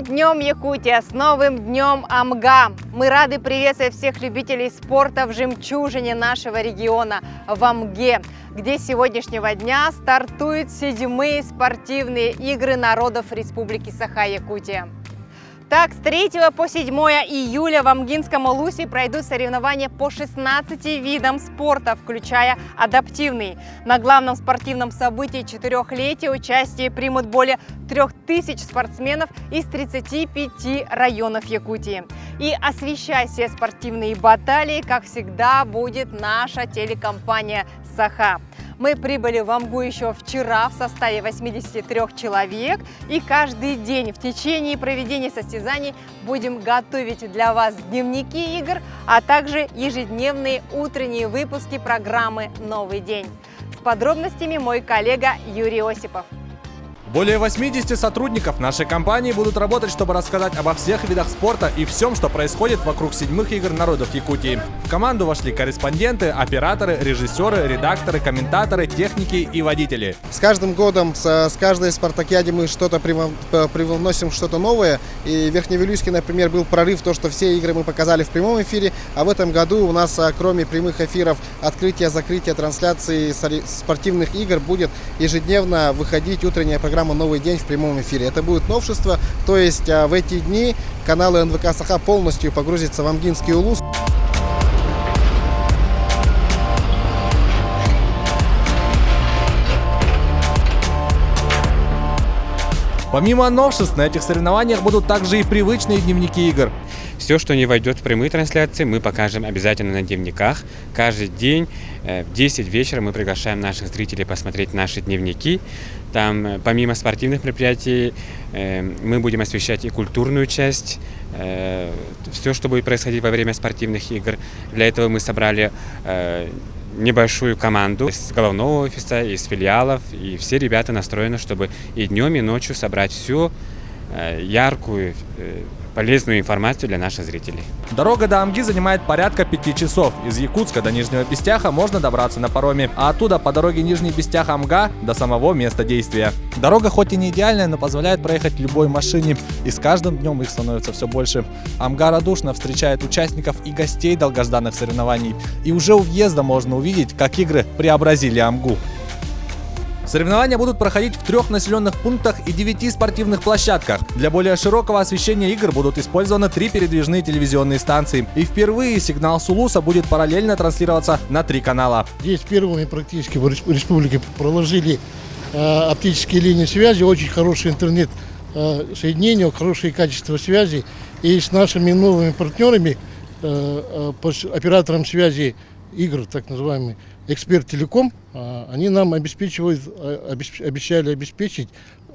новым днем, Якутия! С новым днем Амга! Мы рады приветствовать всех любителей спорта в жемчужине нашего региона, в Амге, где с сегодняшнего дня стартуют 7-е спортивные игры народов Республики Саха-Якутия. Так, с 3 по 7 июля в Амгинском Улусе пройдут соревнования по 16 видам спорта, включая адаптивный. На главном спортивном событии четырехлетия участие примут более 3000 спортсменов из 35 районов Якутии. И освещать все спортивные баталии, как всегда, будет наша телекомпания «Саха». Мы прибыли в Амгу еще вчера в составе 83 человек, и каждый день в течение проведения состязаний будем готовить для вас дневники игр, а также ежедневные утренние выпуски программы «Новый день». С подробностями мой коллега Юрий Осипов. Более 80 сотрудников нашей компании будут работать, чтобы рассказать обо всех видах спорта и всем, что происходит вокруг 7-х игр народов Якутии. В команду вошли корреспонденты, операторы, режиссеры, редакторы, комментаторы, техники и водители. С каждым годом, с каждой спартакиады мы что-то привносим, что-то новое. И в Верхневилюйске, например, был прорыв, то, что все игры мы показали в прямом эфире. А в этом году у нас, кроме прямых эфиров, открытия, закрытия, трансляции спортивных игр, будет ежедневно выходить утренняя программа «Новый день» в прямом эфире. Это будет новшество, то есть в эти дни каналы НВК Саха полностью погрузятся в Амгинский Улус. Помимо новшеств, на этих соревнованиях будут также и привычные дневники игр. Все, что не войдет в прямые трансляции, мы покажем обязательно на дневниках. Каждый день в 10 вечера мы приглашаем наших зрителей посмотреть наши дневники. Там, помимо спортивных мероприятий, мы будем освещать и культурную часть, все, что будет происходить во время спортивных игр. Для этого мы собрали небольшую команду из головного офиса, из филиалов, и все ребята настроены, чтобы и днем, и ночью собрать всю яркую, полезную информацию для наших зрителей. Дорога до Амги занимает порядка 5 часов. Из Якутска до Нижнего Бестяха можно добраться на пароме, а оттуда по дороге Нижний Бестях-Амга до самого места действия. Дорога хоть и не идеальная, но позволяет проехать любой машине, и с каждым днем их становится все больше. Амга радушно встречает участников и гостей долгожданных соревнований, и уже у въезда можно увидеть, как игры преобразили Амгу. Соревнования будут проходить в 3 населенных пунктах и 9 спортивных площадках. Для более широкого освещения игр будут использованы 3 передвижные телевизионные станции. И впервые сигнал с Улуса будет параллельно транслироваться на 3 канала. Здесь первыми практически в республике проложили оптические линии связи, очень хороший интернет соединение, хорошее качество связи. И с нашими новыми партнерами, оператором связи игр, так называемый Эксперт Телеком, они нам обещали обеспечить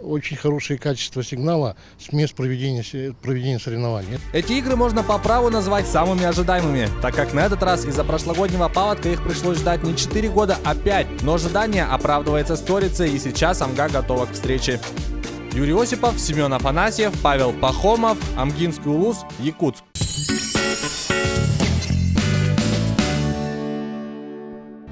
очень хорошее качество сигнала с мест проведения соревнований. Эти игры можно по праву назвать самыми ожидаемыми, так как на этот раз из-за прошлогоднего паводка их пришлось ждать не 4 года, а 5. Но ожидание оправдывается сторицей, и сейчас Амга готова к встрече. Юрий Осипов, Семен Афанасьев, Павел Пахомов, Амгинский Улус, Якутск.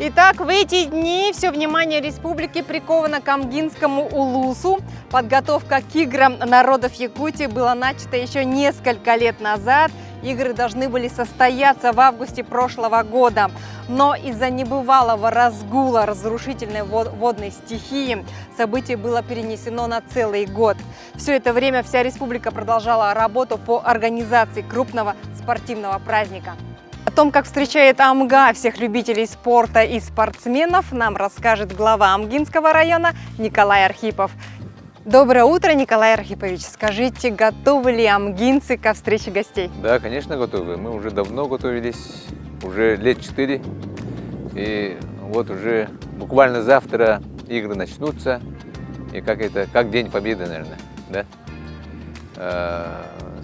Итак, в эти дни все внимание республики приковано к Амгинскому Улусу. Подготовка к играм народов Якутии была начата еще несколько лет назад. Игры должны были состояться в августе прошлого года. Но из-за небывалого разгула разрушительной водной стихии событие было перенесено на целый год. Все это время вся республика продолжала работу по организации крупного спортивного праздника. О том, как встречает Амга всех любителей спорта и спортсменов, нам расскажет глава Амгинского района Николай Архипов. Доброе утро, Николай Архипович. Скажите, готовы ли амгинцы ко встрече гостей? Да, конечно, готовы. Мы уже давно готовились, уже лет 4. И вот уже буквально завтра игры начнутся. И как День Победы, наверное. Да?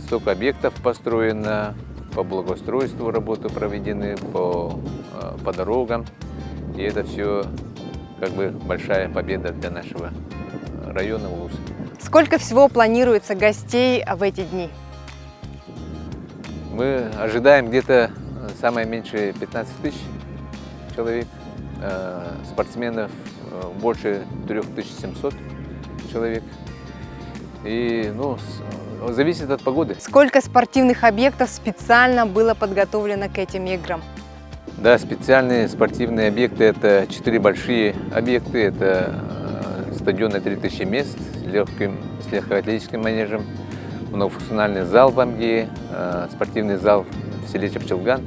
Столько объектов построено. По благоустройству работы проведены, по дорогам. И это все как бы большая победа для нашего района Улуса. Сколько всего планируется гостей в эти дни? Мы ожидаем где-то самое меньшее 15 тысяч человек. Спортсменов больше 3700 человек. И зависит от погоды. Сколько спортивных объектов специально было подготовлено к этим играм? Да, специальные спортивные объекты – это 4 большие объекты. Это стадион на 3000 мест с легкоатлетическим манежем, многофункциональный зал в Амге, спортивный зал в селе Чапчелган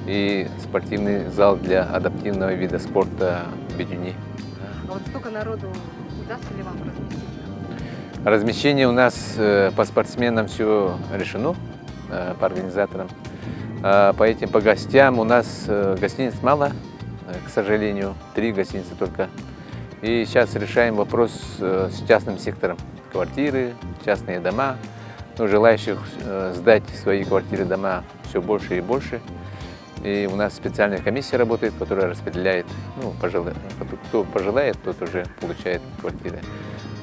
и спортивный зал для адаптивного вида спорта Бетюни. А вот столько народу, удастся ли вам разместить? Размещение у нас по спортсменам все решено, по организаторам. По гостям у нас гостиниц мало, к сожалению, 3 гостиницы только. И сейчас решаем вопрос с частным сектором. Квартиры, частные дома. Желающих сдать свои квартиры, дома все больше и больше. И у нас специальная комиссия работает, которая распределяет, кто пожелает, тот уже получает квартиры.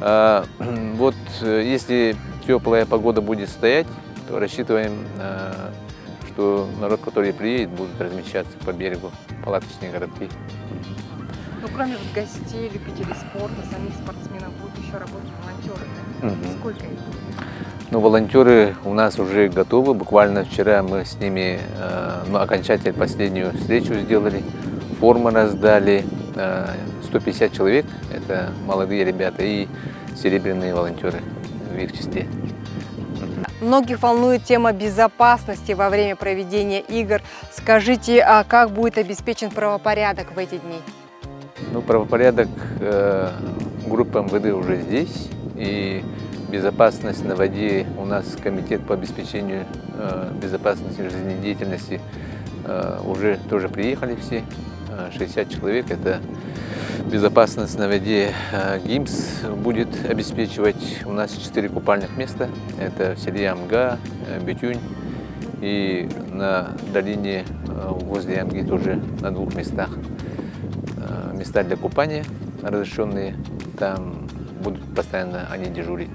Вот если теплая погода будет стоять, то рассчитываем, что народ, который приедет, будет размещаться по берегу, палаточные городки. Ну, кроме гостей, любителей спорта, самих спортсменов, будут еще работать волонтеры. Да? Сколько их? Волонтеры у нас уже готовы. Буквально вчера мы с ними окончательно последнюю встречу сделали. Формы раздали. 150 человек. Это молодые ребята и серебряные волонтеры в их числе. Многих волнует тема безопасности во время проведения игр. Скажите, а как будет обеспечен правопорядок в эти дни? Правопорядок группа МВД уже здесь. И безопасность на воде у нас комитет по обеспечению безопасности жизнедеятельности уже тоже приехали все. 60 человек. Это безопасность на воде. ГИМС будет обеспечивать. У нас 4 купальных места. Это в селе Амга, Бетюнь и на долине возле Амги тоже на 2 местах. Места для купания разрешенные. Там будут постоянно они дежурить.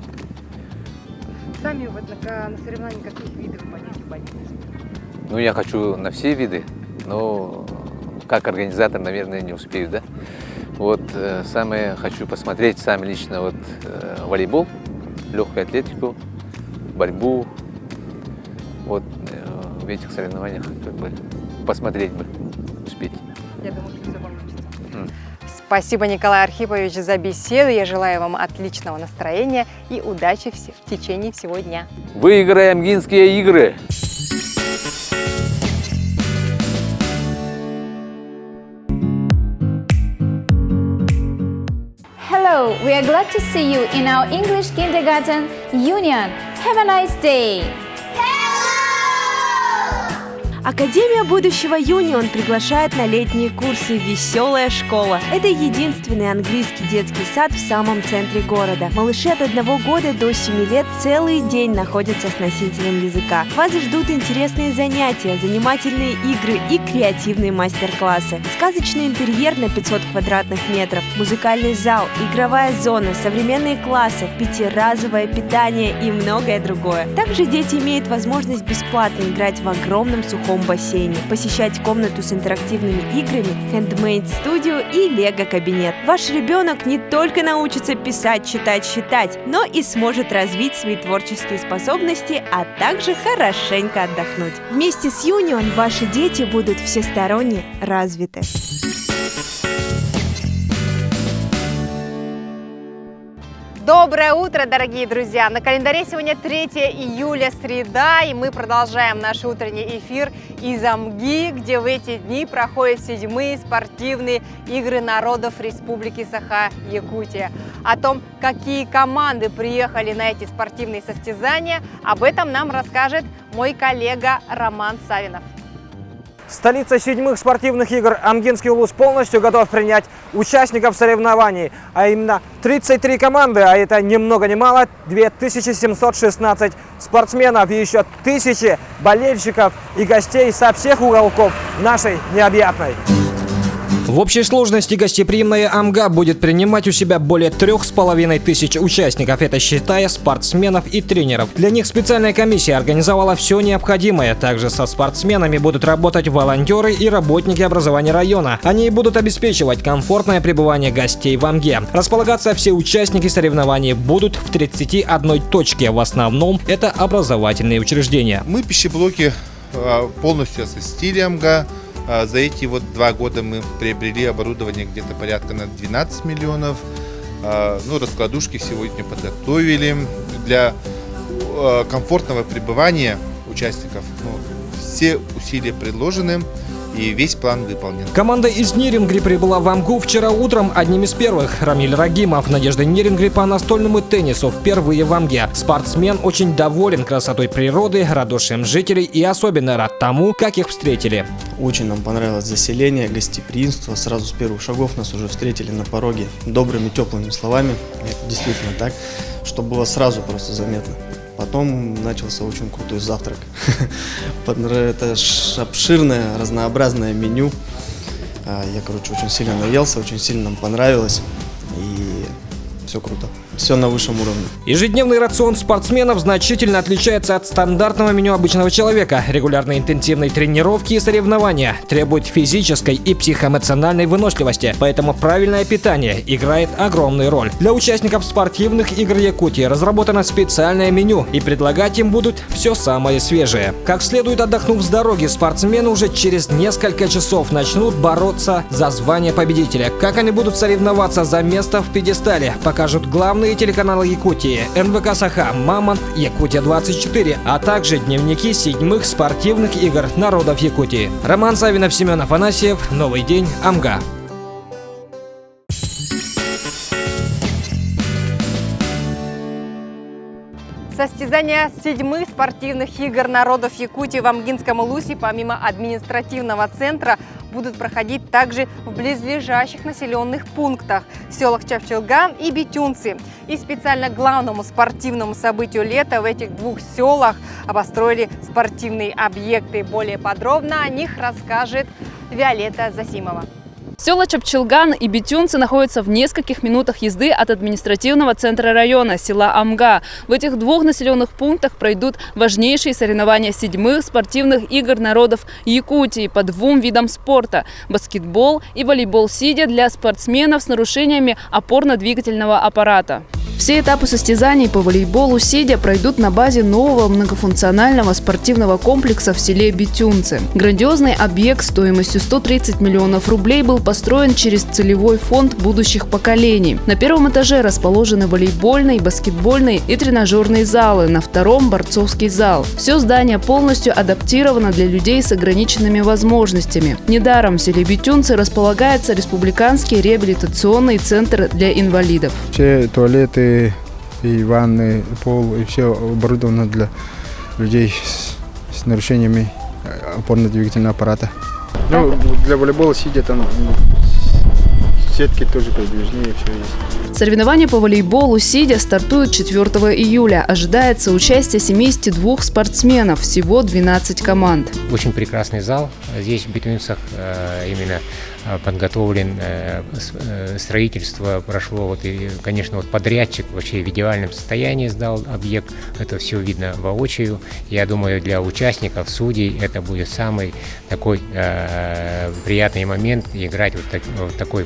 Сами на соревнованиях каких видов пойдете? Я хочу на все виды, но как организатор, наверное, не успею, да? Самое хочу посмотреть сам лично волейбол, легкую атлетику, борьбу. В этих соревнованиях посмотреть бы, успеть. Я думаю, что все получится. Спасибо, Николай Архипович, за беседу. Я желаю вам отличного настроения и удачи в течение всего дня. Выиграем Амгинские игры! Hello, we are glad to see you in our English Kindergarten Union. Have a nice day! Академия будущего Юнион приглашает на летние курсы «Веселая школа». Это единственный английский детский сад в самом центре города. Малыши от 1 года до 7 лет целый день находятся с носителем языка. Вас ждут интересные занятия, занимательные игры и креативные мастер-классы. Сказочный интерьер на 500 квадратных метров, музыкальный зал, игровая зона, современные классы, 5-разовое питание и многое другое. Также дети имеют возможность бесплатно играть в огромном сухом бассейне, посещать комнату с интерактивными играми, хендмейд-студию и лего-кабинет. Ваш ребенок не только научится писать, читать, считать, но и сможет развить свои творческие способности, а также хорошенько отдохнуть. Вместе с Юнион ваши дети будут всесторонне развиты. Доброе утро, дорогие друзья! На календаре сегодня 3 июля, среда, и мы продолжаем наш утренний эфир из Амги, где в эти дни проходят 7-е спортивные игры народов Республики Саха-Якутия. О том, какие команды приехали на эти спортивные состязания, об этом нам расскажет мой коллега Роман Савинов. Столица 7-х спортивных игр Амгинский улус полностью готов принять участников соревнований, а именно 33 команды, а это ни много ни мало 2716 спортсменов и еще тысячи болельщиков и гостей со всех уголков нашей необъятной. В общей сложности гостеприимная АМГА будет принимать у себя более 3500 участников, это считая спортсменов и тренеров. Для них специальная комиссия организовала все необходимое. Также со спортсменами будут работать волонтеры и работники образования района. Они будут обеспечивать комфортное пребывание гостей в АМГе. Располагаться все участники соревнований будут в 31 точке. В основном это образовательные учреждения. Мы пищеблоки полностью освистили АМГА. За эти 2 года мы приобрели оборудование где-то порядка на 12 миллионов. Раскладушки сегодня подготовили для комфортного пребывания участников. Все усилия предложены. И весь план выполнен. Команда из Нерингри прибыла в АМГУ вчера утром одним из первых. Рамиль Рагимов, Надежда Нерингри по настольному теннису впервые в АМГе. Спортсмен очень доволен красотой природы, радушием жителей и особенно рад тому, как их встретили. Очень нам понравилось заселение, гостеприимство. Сразу с первых шагов нас уже встретили на пороге добрыми, теплыми словами. Это действительно так, что было сразу просто заметно. Потом начался очень крутой завтрак. Это обширное, разнообразное меню. Я, очень сильно наелся, очень сильно нам понравилось. И все круто. Все на высшем уровне. Ежедневный рацион спортсменов значительно отличается от стандартного меню обычного человека. Регулярные интенсивные тренировки и соревнования требуют физической и психоэмоциональной выносливости, поэтому правильное питание играет огромную роль. Для участников спортивных игр Якутии разработано специальное меню, и предлагать им будут все самое свежее. Как следует отдохнув с дороги, спортсмены уже через несколько часов начнут бороться за звание победителя. Как они будут соревноваться за место в пьедестале, покажут главные телеканалы Якутии, НВК Саха, Мамонт, Якутия-24, а также дневники 7-х спортивных игр народов Якутии. Роман Савинов, Семен Афанасьев, Новый день, АМГА. Состязания 7-х спортивных игр народов Якутии в Амгинском Улусе помимо административного центра будут проходить также в близлежащих населенных пунктах – селах Чапчелган и Битюнцы. И специально к главному спортивному событию лета в этих 2 селах обостроили спортивные объекты. Более подробно о них расскажет Виолетта Засимова. Села Чапчелган и Битюнцы находятся в нескольких минутах езды от административного центра района, села АМГА. В этих 2 населенных пунктах пройдут важнейшие соревнования 7-х спортивных игр народов Якутии по 2 видам спорта – баскетбол и волейбол сидя для спортсменов с нарушениями опорно-двигательного аппарата. Все этапы состязаний по волейболу сидя пройдут на базе нового многофункционального спортивного комплекса в селе Битюнцы. Грандиозный объект стоимостью 130 миллионов рублей был построен через целевой фонд будущих поколений. На 1-м этаже расположены волейбольный, баскетбольный и тренажерные залы, на 2-м – борцовский зал. Все здание полностью адаптировано для людей с ограниченными возможностями. Недаром в селе Битюнцы располагается республиканский реабилитационный центр для инвалидов. Все туалеты и ванны, пол, и все оборудовано для людей с нарушениями опорно-двигательного аппарата. Для волейбола сидя там сетки тоже подвижнее, все есть. Соревнования по волейболу сидя стартуют 4 июля. Ожидается участие 72 спортсменов, всего 12 команд. Очень прекрасный зал. Здесь в Битюнцах именно подготовлен, строительство прошло, и, конечно, подрядчик вообще в идеальном состоянии сдал объект, это все видно воочию. Я думаю, для участников, судей это будет самый такой приятный момент играть в такой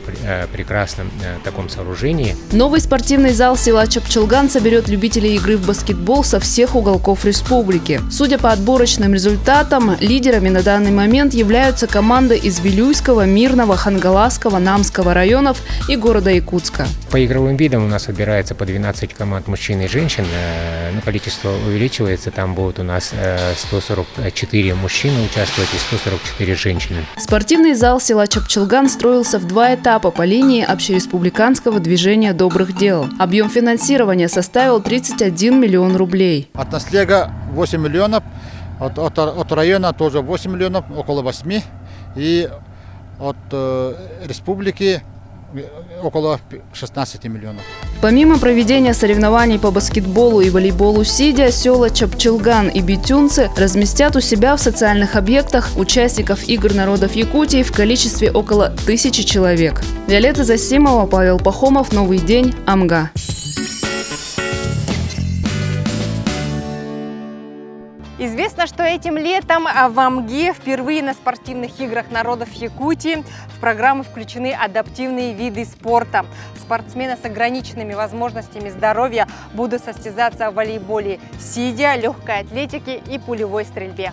прекрасном таком сооружении. Новый спортивный зал села Чапчелган соберет любителей игры в баскетбол со всех уголков республики. Судя по отборочным результатам, лидерами на данный момент являются команды из Вилюйского, Мирного, Хангаласского, Намского районов и города Якутска. По игровым видам у нас выбирается по 12 команд мужчин и женщин. Количество увеличивается, там будут у нас 144 мужчины участвовать и 144 женщины. Спортивный зал села Чапчелган строился в 2 этапа по линии общереспубликанского движения добрых дел. Объем финансирования составил 31 миллион рублей. От наслега 8 миллионов, от района тоже 8 миллионов, около 8. И от республики около 16 миллионов. Помимо проведения соревнований по баскетболу и волейболу сидя, села Чапчилган и Битюнцы разместят у себя в социальных объектах участников игр народов Якутии в количестве около 1000 человек. Виолетта Засимова, Павел Пахомов, Новый день, Амга. Известно, что этим летом в Амге впервые на спортивных играх народов Якутии в программу включены адаптивные виды спорта. Спортсмены с ограниченными возможностями здоровья будут состязаться в волейболе сидя, легкой атлетике и пулевой стрельбе.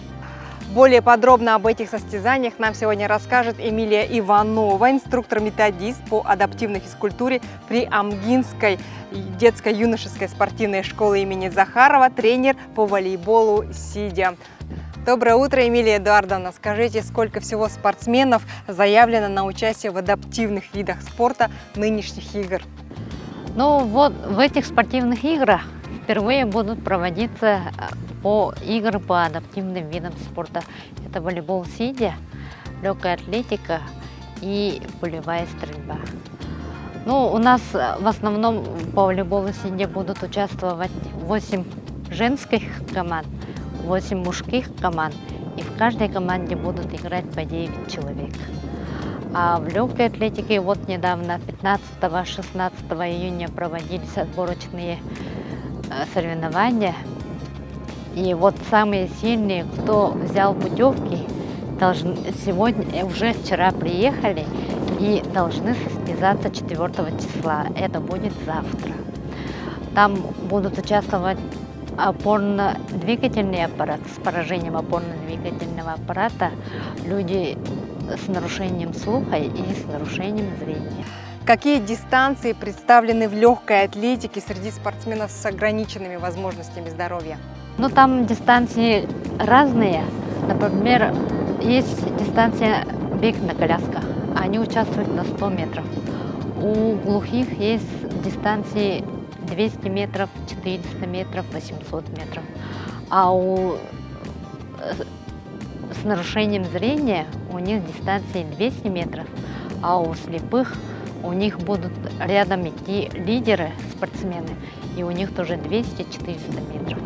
Более подробно об этих состязаниях нам сегодня расскажет Эмилия Иванова, инструктор-методист по адаптивной физкультуре при Амгинской детско-юношеской спортивной школе имени Захарова, тренер по волейболу сидя. Доброе утро, Эмилия Эдуардовна. Скажите, сколько всего спортсменов заявлено на участие в адаптивных видах спорта нынешних игр? Ну вот в этих спортивных играх впервые будут проводиться игры по адаптивным видам спорта. Это волейбол сидя, легкая атлетика и пулевая стрельба. Ну, у нас в основном по волейболу сидя будут участвовать 8 женских команд, 8 мужских команд, и в каждой команде будут играть по 9 человек. А в легкой атлетике вот недавно, 15-16 июня, проводились отборочные соревнования. И вот самые сильные, кто взял путевки, уже вчера приехали и должны состязаться 4 числа. Это будет завтра. Там будут участвовать опорно-двигательный аппарат, с поражением опорно-двигательного аппарата, люди с нарушением слуха и с нарушением зрения. Какие дистанции представлены в легкой атлетике среди спортсменов с ограниченными возможностями здоровья? Ну, там дистанции разные. Например, есть дистанция бег на колясках. Они участвуют на 100 метров. У глухих есть дистанции 200 метров, 400 метров, 800 метров. А с нарушением зрения у них дистанции 200 метров, а у слепых у них будут рядом идти лидеры, спортсмены, и у них тоже 200-400 метров.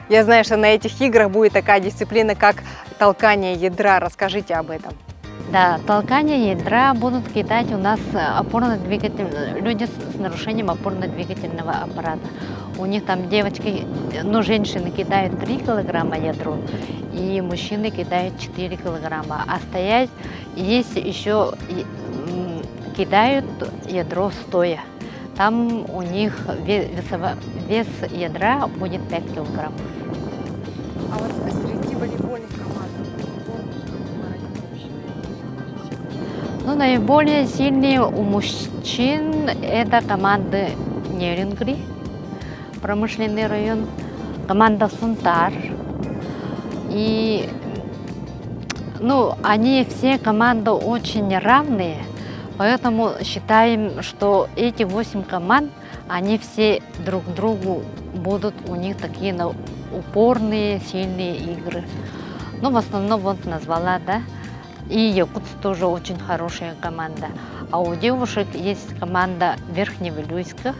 Я знаю, что на этих играх будет такая дисциплина, как толкание ядра. Расскажите об этом. Да, толкание ядра будут кидать у нас люди с нарушением опорно-двигательного аппарата. У них там девочки, женщины кидают 3 килограмма ядро, и мужчины кидают 4 килограмма. А стоять есть еще кидают ядро стоя. Там у них вес ядра будет 5 килограммов. А вот среди волейбольных команд? Ну, наиболее сильные у мужчин это команды Нерингри, промышленный район, команда Сунтар. И они все команды очень равные. Поэтому считаем, что эти 8 команд, они все друг другу будут, у них такие упорные, сильные игры. В основном вот назвала, да. И Якутск тоже очень хорошая команда. А у девушек есть команда Верхневилюйска,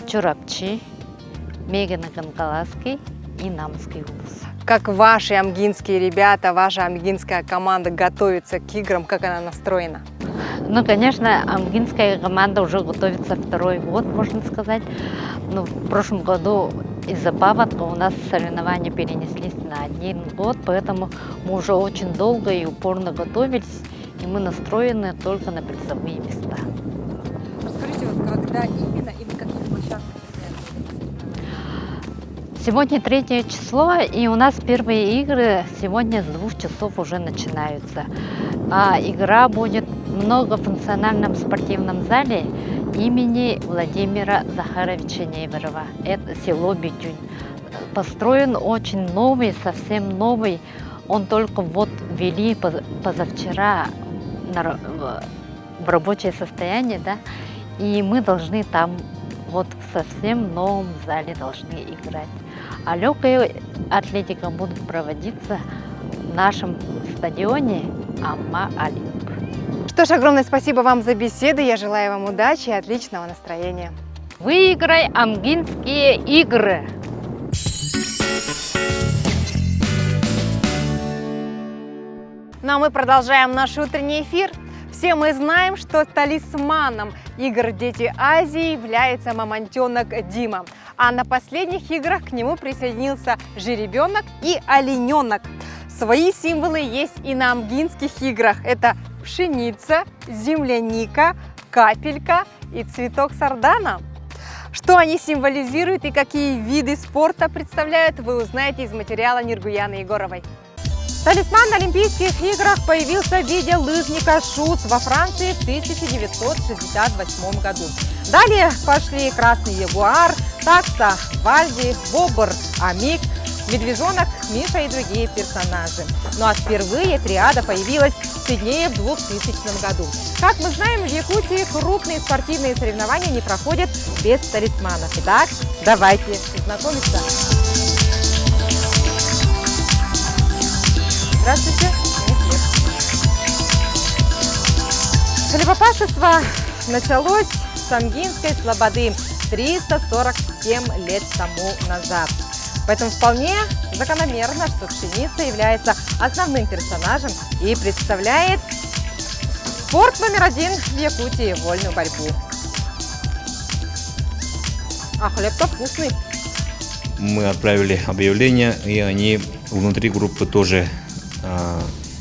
Чурапчи, Мегино-Канкаласский и Намский улус. Как ваши амгинские ребята, ваша амгинская команда готовится к играм, как она настроена? Конечно, амгинская команда уже готовится 2-й год, можно сказать. В прошлом году из-за паводка у нас соревнования перенеслись на 1 год, поэтому мы уже очень долго и упорно готовились, и мы настроены только на призовые места. Расскажите, когда именно и на каких площадках? Сегодня 3 число, и у нас первые игры сегодня с 2 часов уже начинаются. А игра будет в многофункциональном спортивном зале имени Владимира Захаровича Неверова. Это село Битюнь. Построен очень новый, совсем новый. Он только ввели позавчера в рабочее состояние, да, и мы должны там в совсем новом зале должны играть. А легкая атлетика будет проводиться в нашем стадионе Амма-Олимп. Что ж, огромное спасибо вам за беседу. Я желаю вам удачи и отличного настроения. Выиграй Амгинские игры! Ну а мы продолжаем наш утренний эфир. Все мы знаем, что талисманом игр «Дети Азии» является мамонтенок Дима. А на последних играх к нему присоединился жеребенок и олененок. Свои символы есть и на амгинских играх. Это пшеница, земляника, капелька и цветок сардана. Что они символизируют и какие виды спорта представляют, вы узнаете из материала Ниргуяны Егоровой. Талисман на Олимпийских играх появился в виде лыжника Шуц во Франции в 1968 году. Далее пошли красный ягуар, такса Вальди, бобр Амик, медвежонок Миша и другие персонажи. Ну а впервые триада появилась в Сиднее в 2000 году. Как мы знаем, в Якутии крупные спортивные соревнования не проходят без талисманов. Итак, давайте знакомиться. Здравствуйте. Хлебопашество началось с Амгинской слободы 347 лет тому назад. Поэтому вполне закономерно, что пшеница является основным персонажем и представляет спорт номер один в Якутии – вольную борьбу. А хлеб-то вкусный. Мы отправили объявления, и они внутри группы тоже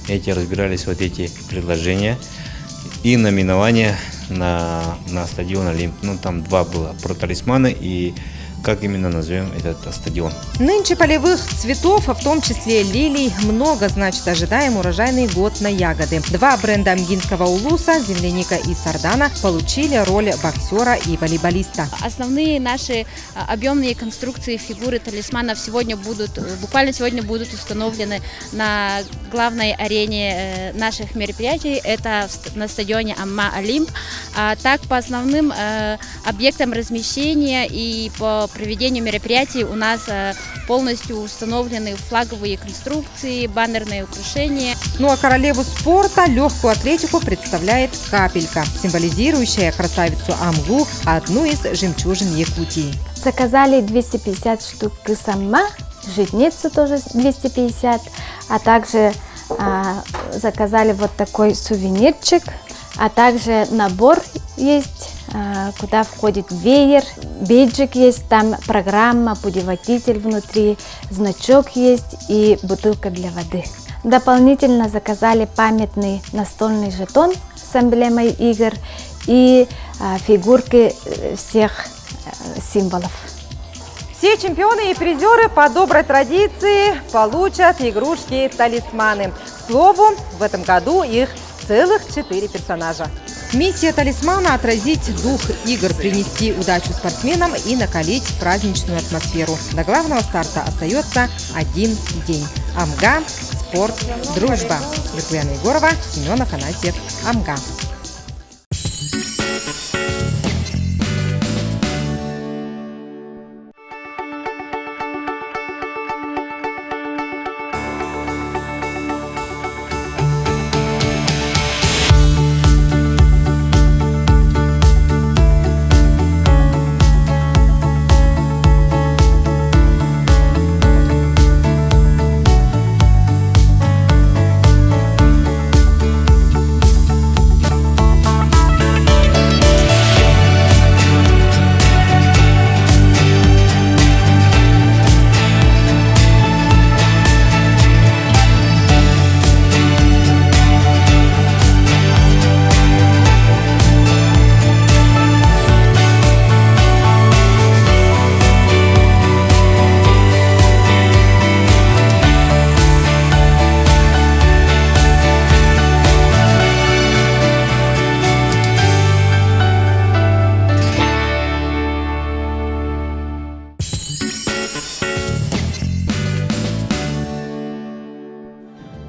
эти разбирались, вот эти предложения и номинования на стадион Олимп. Ну, там два было про талисманы и как именно назовем этот стадион. Нынче полевых цветов, в том числе лилий, много, значит, ожидаем урожайный год на ягоды. Два бренда амгинского улуса, земляника и сардана, получили роль боксера и волейболиста. Основные наши объемные конструкции фигуры талисманов буквально сегодня будут установлены на главной арене наших мероприятий. Это на стадионе Амма Олимп. А так, по основным объектам размещения и по проведению мероприятий у нас полностью установлены флаговые конструкции, баннерные украшения. Ну а королеву спорта, легкую атлетику, представляет капелька, символизирующая красавицу Амгу, одну из жемчужин Якутии. Заказали 250 штук кысама, житницу тоже 250, а также заказали вот такой сувенирчик, а также набор есть, куда входит веер, бейджик есть, там программа, путеводитель внутри, значок есть и бутылка для воды. Дополнительно заказали памятный настольный жетон с эмблемой игр и фигурки всех символов. Все чемпионы и призеры по доброй традиции получат игрушки-талисманы. К слову, в этом году их целых 4 персонажа. Миссия талисмана – отразить дух игр, принести удачу спортсменам и накалить праздничную атмосферу. До главного старта остается один день. Амга, спорт, дружба. Ниргуяна Егорова, Семен Афанасьев, Амга.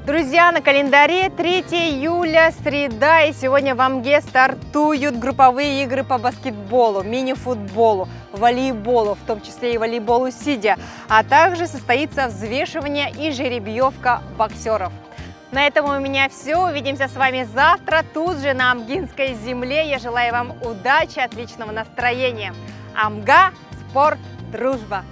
Друзья, на календаре 3 июля, среда, и сегодня в Амге стартуют групповые игры по баскетболу, мини-футболу, волейболу, в том числе и волейболу сидя, а также состоится взвешивание и жеребьевка боксеров. На этом у меня все. Увидимся с вами завтра тут же на Амгинской земле. Я желаю вам удачи, отличного настроения. Амга, спорт, дружба.